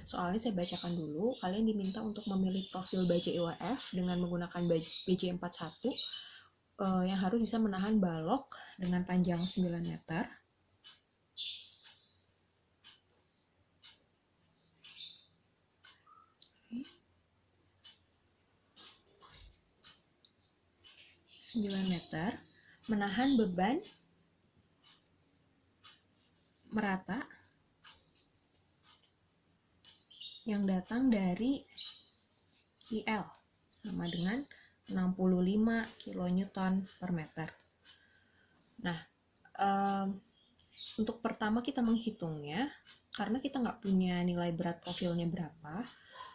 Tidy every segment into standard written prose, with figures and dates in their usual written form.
Soalnya saya bacakan dulu, kalian diminta untuk memilih profil baja IWF dengan menggunakan BJ41 yang harus bisa menahan balok dengan panjang 9 meter. Oke. 9 meter, menahan beban merata yang datang dari IL sama dengan 65 kN per meter. Nah, untuk pertama kita menghitungnya, karena kita nggak punya nilai berat profilnya berapa,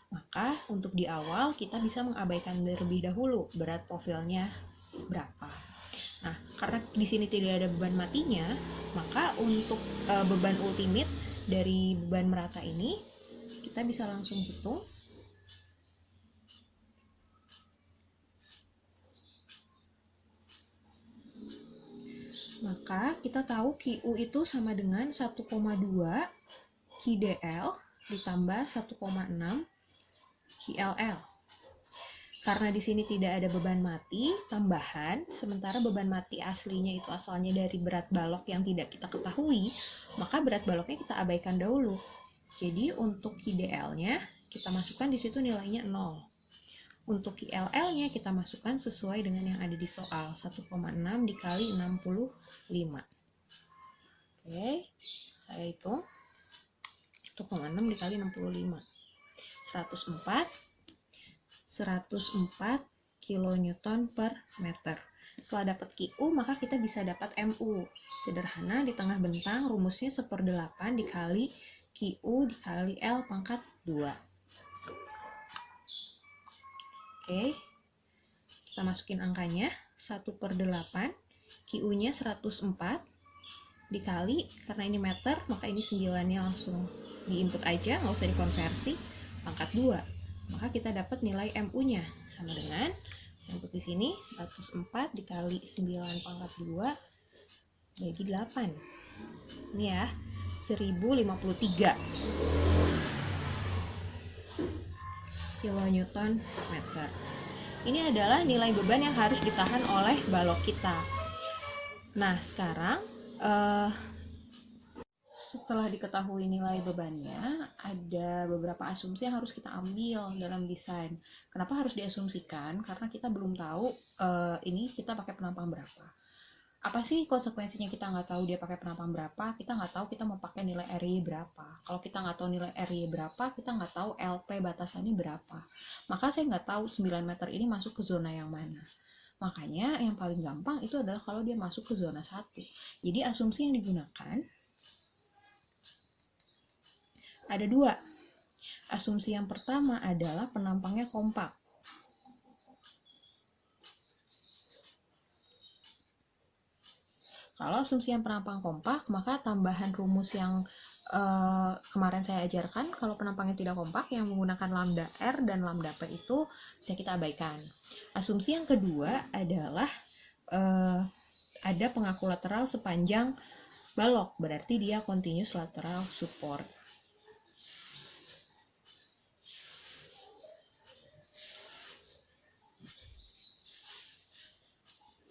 maka untuk di awal kita bisa mengabaikan terlebih dahulu berat profilnya berapa. Nah, karena di sini tidak ada beban matinya, maka untuk beban ultimate dari beban merata ini kita bisa langsung hitung. Maka kita tahu QU itu sama dengan 1,2 QDL ditambah 1,6 QLL. Karena di sini tidak ada beban mati tambahan, sementara beban mati aslinya itu asalnya dari berat balok yang tidak kita ketahui, maka berat baloknya kita abaikan dahulu. Jadi untuk QDL-nya kita masukkan di situ nilainya 0. Untuk QLL-nya kita masukkan sesuai dengan yang ada di soal, 1,6 dikali 65. Oke, saya hitung 1,6 dikali 65. 104 kN per meter. Setelah dapat QU, maka kita bisa dapat MU. Sederhana, di tengah bentang rumusnya 1/8 dikali QU dikali L pangkat 2. Oke, kita masukin angkanya, 1/8, QU-nya 104, dikali, karena ini meter, maka ini 9-nya langsung diinput aja, nggak usah dikonversi, pangkat 2. Maka kita dapat nilai MU-nya sama dengan input di sini 104 dikali 9 pangkat 2 bagi 8. Ini ya, 1053 kilonewton meter. Ini adalah nilai beban yang harus ditahan oleh balok kita. Nah, sekarang setelah diketahui nilai bebannya, ada beberapa asumsi yang harus kita ambil dalam desain. Kenapa harus diasumsikan? Karena kita belum tahu ini kita pakai penampang berapa. Apa sih konsekuensinya kita nggak tahu dia pakai penampang berapa? Kita nggak tahu kita mau pakai nilai RY berapa. Kalau kita nggak tahu nilai RY berapa, kita nggak tahu LP batasannya berapa. Maka saya nggak tahu 9 meter ini masuk ke zona yang mana. Makanya yang paling gampang itu adalah kalau dia masuk ke zona 1. Jadi asumsi yang digunakan ada 2. Asumsi yang pertama adalah penampangnya kompak. Kalau asumsi yang penampang kompak, maka tambahan rumus yang kemarin saya ajarkan, kalau penampangnya tidak kompak, yang menggunakan lambda R dan lambda P itu bisa kita abaikan. Asumsi yang kedua adalah ada pengaku lateral sepanjang balok, berarti dia continuous lateral support.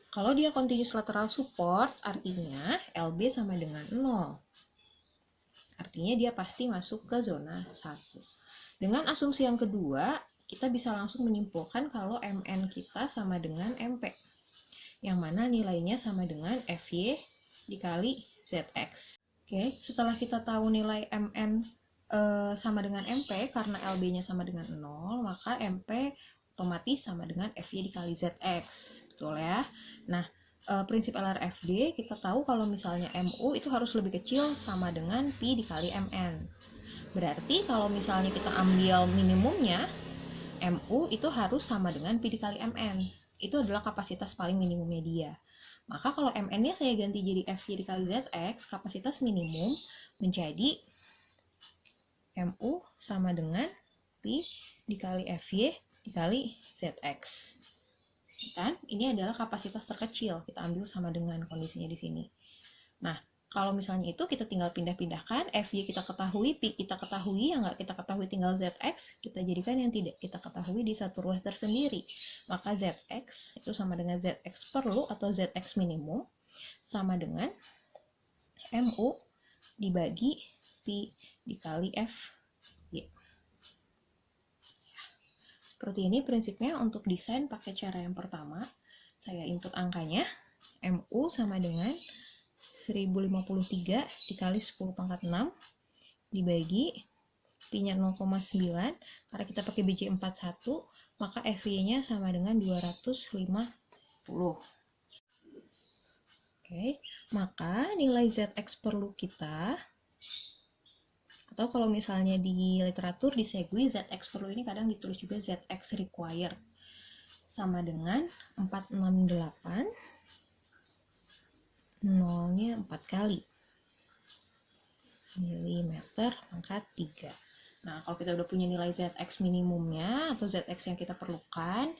Kalau dia continuous lateral support, artinya LB sama dengan 0. Artinya dia pasti masuk ke zona 1. Dengan asumsi yang kedua, kita bisa langsung menyimpulkan kalau MN kita sama dengan MP. Yang mana nilainya sama dengan FY dikali ZX. Oke, setelah kita tahu nilai MN sama dengan MP, karena LB-nya sama dengan 0, maka MP otomatis sama dengan FY dikali ZX. Betul ya? Nah, prinsip LRFD kita tahu kalau misalnya MU itu harus lebih kecil sama dengan P dikali MN. Berarti kalau misalnya kita ambil minimumnya, MU itu harus sama dengan P dikali MN. Itu adalah kapasitas paling minimumnya dia. Maka kalau MN-nya saya ganti jadi FY dikali ZX, kapasitas minimum menjadi MU sama dengan P dikali FY dikali ZX. Kan? Ini adalah kapasitas terkecil, kita ambil sama dengan kondisinya di sini. Nah, Kalau misalnya itu kita tinggal pindah-pindahkan, Fy kita ketahui, Pi kita ketahui, yang nggak kita ketahui tinggal Zx, kita jadikan yang tidak kita ketahui di satu ruas tersendiri. Maka Zx itu sama dengan Zx perlu atau Zx minimum, sama dengan Mu dibagi Pi dikali Fy. Seperti ini prinsipnya untuk desain pakai cara yang pertama. Saya input angkanya, Mu sama dengan 1053 dikali 10 pangkat 6 dibagi Pi-nya 0,9, karena kita pakai BJ41 maka Fy-nya sama dengan 250. Oke, maka nilai Zx perlu kita, atau kalau misalnya di literatur di Segui Zx perlu ini kadang ditulis juga Zx required, sama dengan 468 nolnya 4 kali milimeter pangkat 3. Nah, kalau kita udah punya nilai Zx minimumnya atau Zx yang kita perlukan,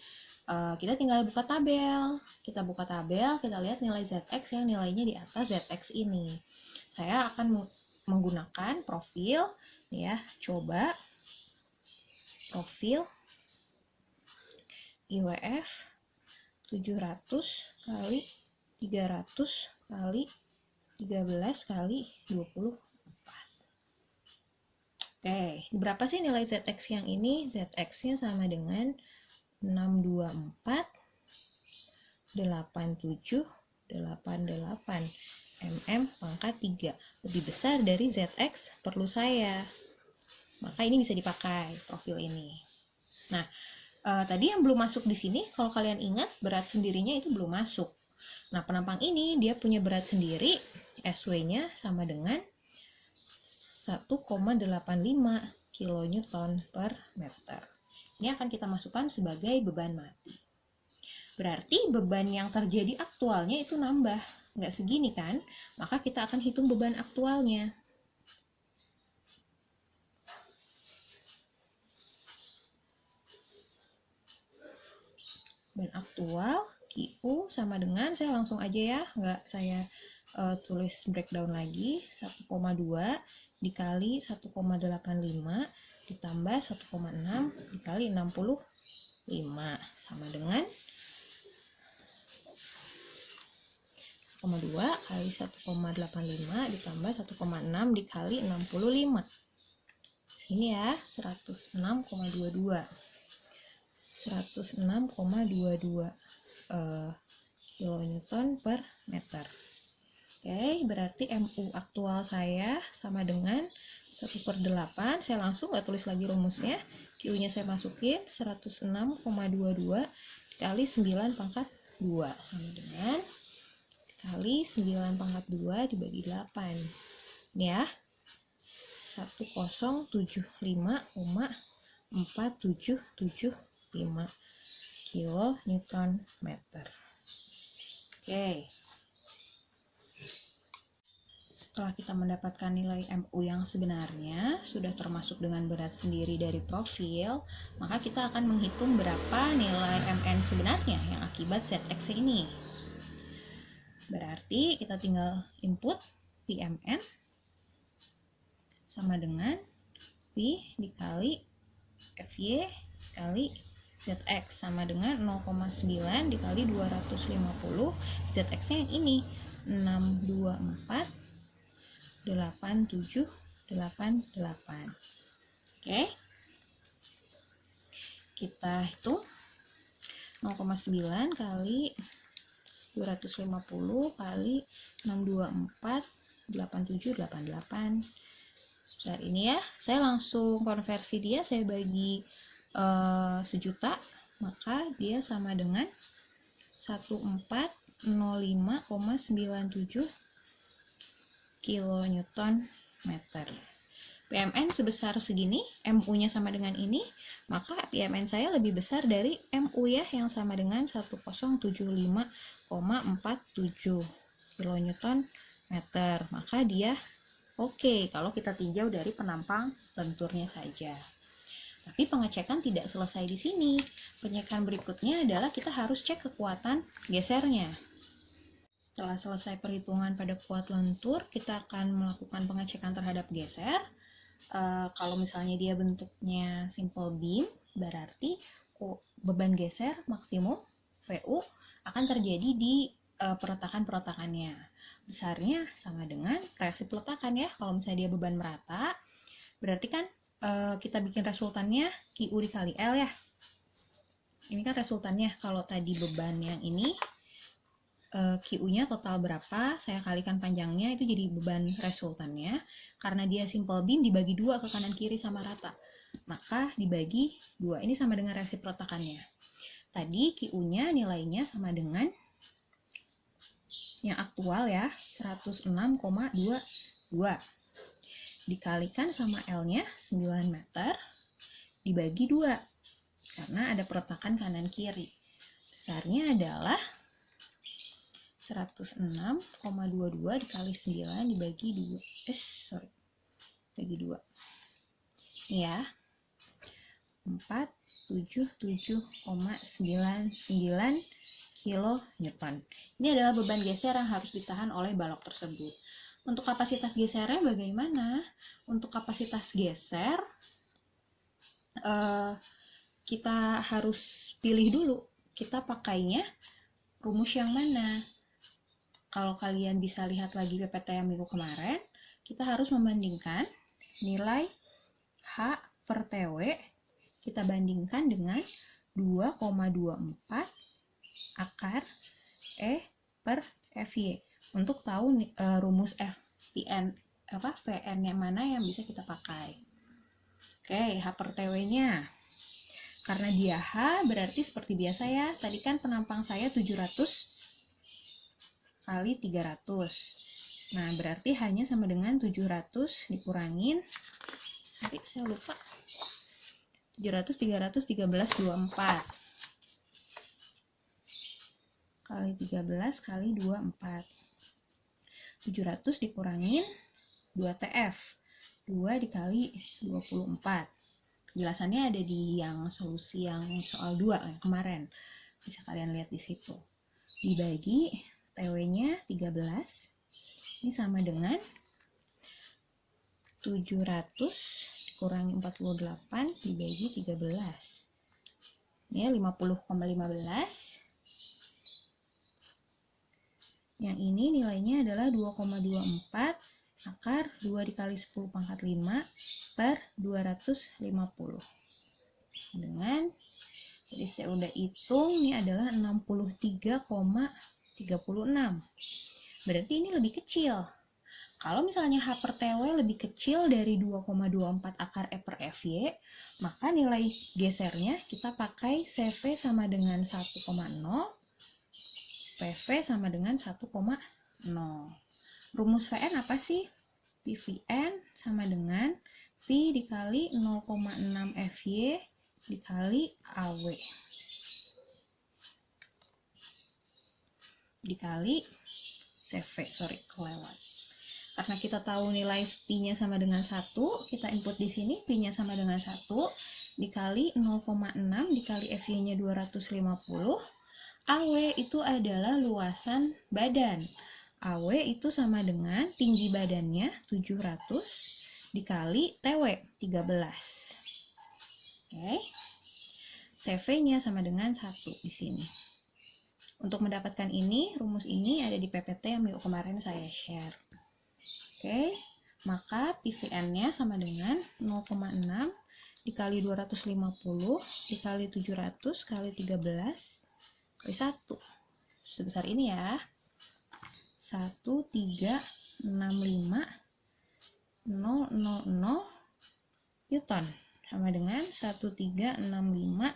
kita tinggal buka tabel. Kita buka tabel, kita lihat nilai Zx yang nilainya di atas Zx ini. Saya akan menggunakan profil, ya, coba profil IWF 700 kali 300 kali 13 kali 24. Oke, berapa sih nilai Zx yang ini? Zx-nya sama dengan 624 87 88 mm pangkat 3. Lebih besar dari Zx perlu saya. Maka ini bisa dipakai profil ini. Nah, tadi yang belum masuk di sini, kalau kalian ingat, berat sendirinya itu belum masuk. Nah, penampang ini dia punya berat sendiri, SW-nya sama dengan 1,85 kN per meter. Ini akan kita masukkan sebagai beban mati. Berarti beban yang terjadi aktualnya itu nambah. Nggak segini kan? Maka kita akan hitung beban aktualnya. Beban aktual QU sama dengan, saya langsung aja ya, nggak saya tulis breakdown lagi, 1,2 dikali 1,85 ditambah 1,6 dikali 65 sama dengan 1,2 kali 1,85 ditambah 1,6 dikali 65. Sini ya, 106,22 kilonewton per meter. Oke, berarti MU aktual saya sama dengan 1/8. Saya langsung nggak tulis lagi rumusnya. Q-nya saya masukin 106,22 kali 9 pangkat 2 sama dengan kali 9 pangkat 2 dibagi 8. Ini ya, 1075,4775 kilonewton meter. Oke. Setelah kita mendapatkan nilai MU yang sebenarnya, sudah termasuk dengan berat sendiri dari profil, maka kita akan menghitung berapa nilai MN sebenarnya yang akibat Zx ini. Berarti kita tinggal input PMN sama dengan P dikali Fy kali Zx sama dengan 0,9 dikali 250. Zx-nya yang ini 624 8788. Oke. Kita hitung 0,9 kali 250 kali 624 8788. Sebesar ini ya. Saya langsung konversi dia, saya bagi sejuta, maka dia sama dengan 1405,97 kilonewton meter. PMN sebesar segini, MU-nya sama dengan ini, maka PMN saya lebih besar dari MU ya, yang sama dengan 1075,47 kilonewton meter. Maka dia oke kalau kita tinjau dari penampang lenturnya saja. Tapi pengecekan tidak selesai di sini. Pengecekan berikutnya adalah kita harus cek kekuatan gesernya. Setelah selesai perhitungan pada kuat lentur, kita akan melakukan pengecekan terhadap geser. Kalau misalnya dia bentuknya simple beam, berarti beban geser maksimum VU akan terjadi di peletakan-peletakannya. Besarnya sama dengan reaksi peletakan ya. Kalau misalnya dia beban merata, berarti kan kita bikin resultannya QU dikali L ya. Ini kan resultannya. Kalau tadi beban yang ini QU-nya total berapa, saya kalikan panjangnya, itu jadi beban resultannya. Karena dia simple beam, dibagi 2 ke kanan kiri sama rata, maka dibagi 2, ini sama dengan reaksi peletakannya. Tadi QU-nya nilainya sama dengan yang aktual ya, 106,22 dikalikan sama L-nya 9 meter dibagi 2 karena ada peletakan kanan kiri. Besarnya adalah 106,22 dikali 9 dibagi 2. Bagi 2. Ini ya. 477,99 kN. Ini adalah beban geser yang harus ditahan oleh balok tersebut. Untuk kapasitas gesernya bagaimana? Untuk kapasitas geser kita harus pilih dulu. Kita pakainya rumus yang mana? Kalau kalian bisa lihat lagi PPT yang minggu kemarin, kita harus membandingkan nilai H per TW, kita bandingkan dengan 2,24 akar E per FY. Untuk tahu rumus VN yang mana yang bisa kita pakai. Oke, H per TW-nya. Karena dia H, berarti seperti biasa ya. Tadi kan penampang saya 700 kali 300. Nah, berarti hanya sama dengan 700 dikurangin, sorry, saya lupa. 700, 300, 13, 24. Kali 13 kali 24. 700 dikurangin 2 TF. 2 dikali 24. Penjelasannya ada di yang solusi yang soal 2 yang kemarin. Bisa kalian lihat di situ. Dibagi TW-nya 13, ini sama dengan 700 dikurangi 48 dibagi 13. Ini 50,15. Yang ini nilainya adalah 2,24 akar 2 dikali 10 pangkat 5 per 250. Dengan, jadi saya udah hitung, ini adalah 63,36. Berarti ini lebih kecil. Kalau misalnya H per TW lebih kecil dari 2,24 akar E per FY, maka nilai gesernya kita pakai CV sama dengan 1,0, PV sama dengan 1,0. Rumus VN apa sih? PVN sama dengan P dikali 0,6 FY dikali AW. Dikali CV, kelewat. Karena kita tahu nilai P-nya sama dengan 1, kita input di sini P-nya sama dengan 1 dikali 0,6 dikali FY-nya 250. AW itu adalah luasan badan. AW itu sama dengan tinggi badannya 700 dikali TW 13. Oke. CV-nya sama dengan 1 di sini. Untuk mendapatkan ini, rumus ini ada di PPT yang minggu kemarin saya share. Oke, maka PVN-nya sama dengan 0,6 dikali 250 dikali 700 kali 13 kali 1. Sebesar ini ya. 1,365,000 Newton. Sama dengan 1,365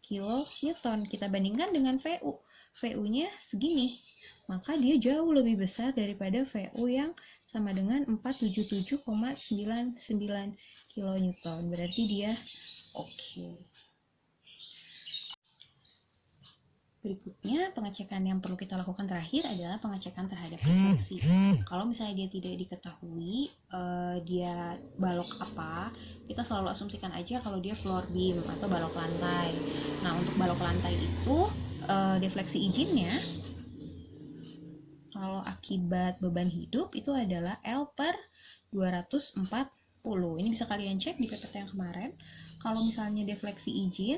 kilonewton. Kita bandingkan dengan VU. VU-nya segini. Maka dia jauh lebih besar daripada VU yang sama dengan 477,99 kilonewton. Berarti dia oke. Berikutnya, pengecekan yang perlu kita lakukan terakhir adalah pengecekan terhadap refleksi. Kalau misalnya dia tidak diketahui, dia balok apa, kita selalu asumsikan aja kalau dia floor beam atau balok lantai. Nah, untuk balok lantai itu, defleksi izinnya, kalau akibat beban hidup itu adalah L per 240. Ini bisa kalian cek di PPT yang kemarin. Kalau misalnya defleksi izin,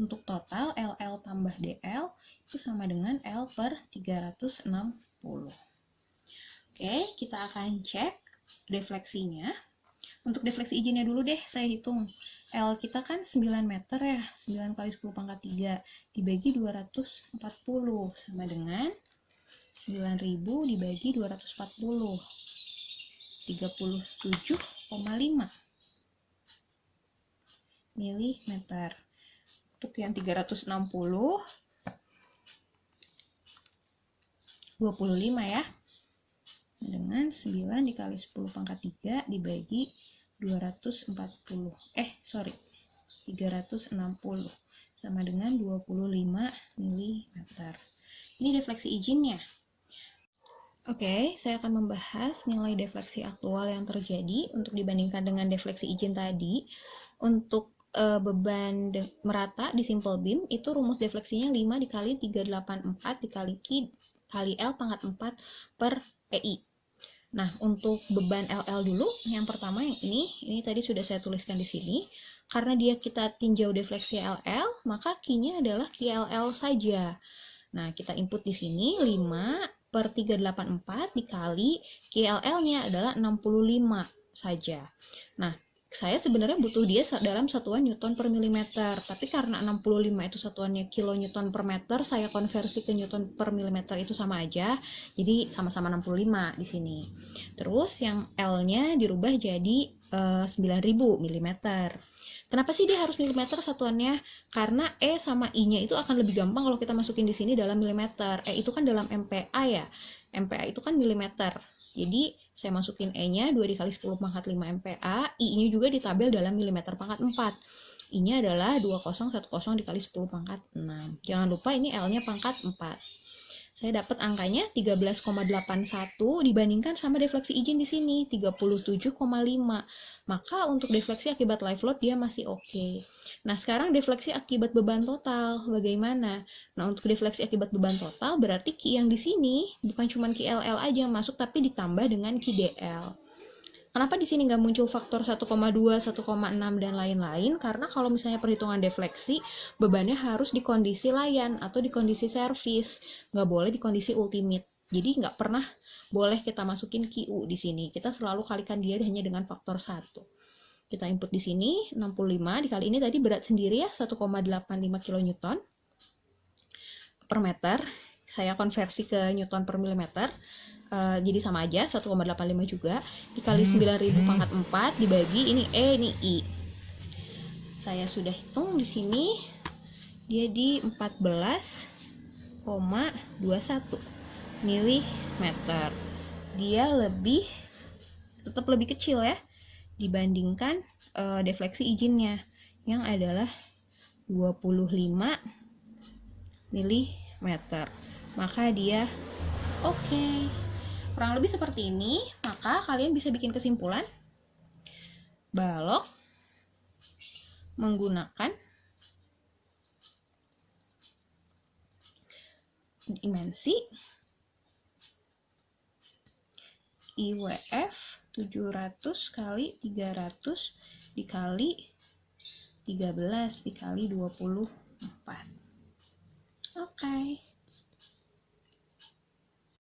untuk total LL tambah DL itu sama dengan L per 360. Oke, kita akan cek defleksinya. Untuk defleksi izinnya dulu deh, saya hitung. L kita kan 9 meter ya, 9 kali 10 pangkat 3 dibagi 240 sama dengan 9.000 dibagi 240, 37,5 milimeter. Untuk yang 360, 25 ya, dengan 9 dikali 10 pangkat 3 dibagi 360 sama dengan 25 mm. Ini defleksi izinnya. Oke, saya akan membahas nilai defleksi aktual yang terjadi untuk dibandingkan dengan defleksi izin tadi. Untuk beban merata di simple beam itu rumus defleksinya 5 dikali 384 kali L pangkat 4 per PI. Nah, untuk beban LL dulu, yang pertama yang ini tadi sudah saya tuliskan di sini. Karena kita tinjau defleksi LL, maka Q-nya adalah QLL saja. Nah, kita input di sini 5 per 384 dikali QLL-nya adalah 65 saja. Nah, saya sebenarnya butuh dia dalam satuan Newton per milimeter, tapi karena 65 itu satuannya kilonewton per meter, saya konversi ke Newton per milimeter itu sama aja, jadi sama-sama 65 di sini. Terus yang L-nya dirubah jadi 9.000 mm. Kenapa sih dia harus milimeter satuannya? Karena E sama I-nya itu akan lebih gampang kalau kita masukin di sini dalam milimeter. E itu kan dalam MPa ya. MPa itu kan milimeter. Jadi saya masukin E-nya 2 dikali 10 pangkat 5 MPa, I-nya juga ditabel dalam milimeter pangkat 4. I-nya adalah 2010 dikali 10 pangkat 6. Jangan lupa ini L-nya pangkat 4. Saya dapat angkanya 13,81 dibandingkan sama defleksi izin di sini 37,5. Maka untuk defleksi akibat live load dia masih oke. Nah, sekarang defleksi akibat beban total bagaimana? Nah, untuk defleksi akibat beban total berarti Q yang di sini bukan cuma QLL aja yang masuk tapi ditambah dengan QDL. Kenapa di sini nggak muncul faktor 1,2, 1,6 dan lain-lain? Karena kalau misalnya perhitungan defleksi, bebannya harus di kondisi layan atau di kondisi servis, nggak boleh di kondisi ultimate. Jadi nggak pernah boleh kita masukin QU di sini. Kita selalu kalikan dia hanya dengan faktor 1. Kita input di sini 65 dikali ini tadi berat sendiri ya 1,85 kN per meter. Saya konversi ke Newton per milimeter. Jadi sama aja 1,85 juga dikali 9.000 pangkat 4 dibagi ini E ini I. Saya sudah hitung di sini dia di 14,21 mm. Dia tetap lebih kecil ya dibandingkan defleksi izinnya yang adalah 25 mm. Maka dia oke. Kurang lebih seperti ini, maka kalian bisa bikin kesimpulan. Balok menggunakan dimensi IWF 700 kali 300 dikali 13 dikali 24. Oke.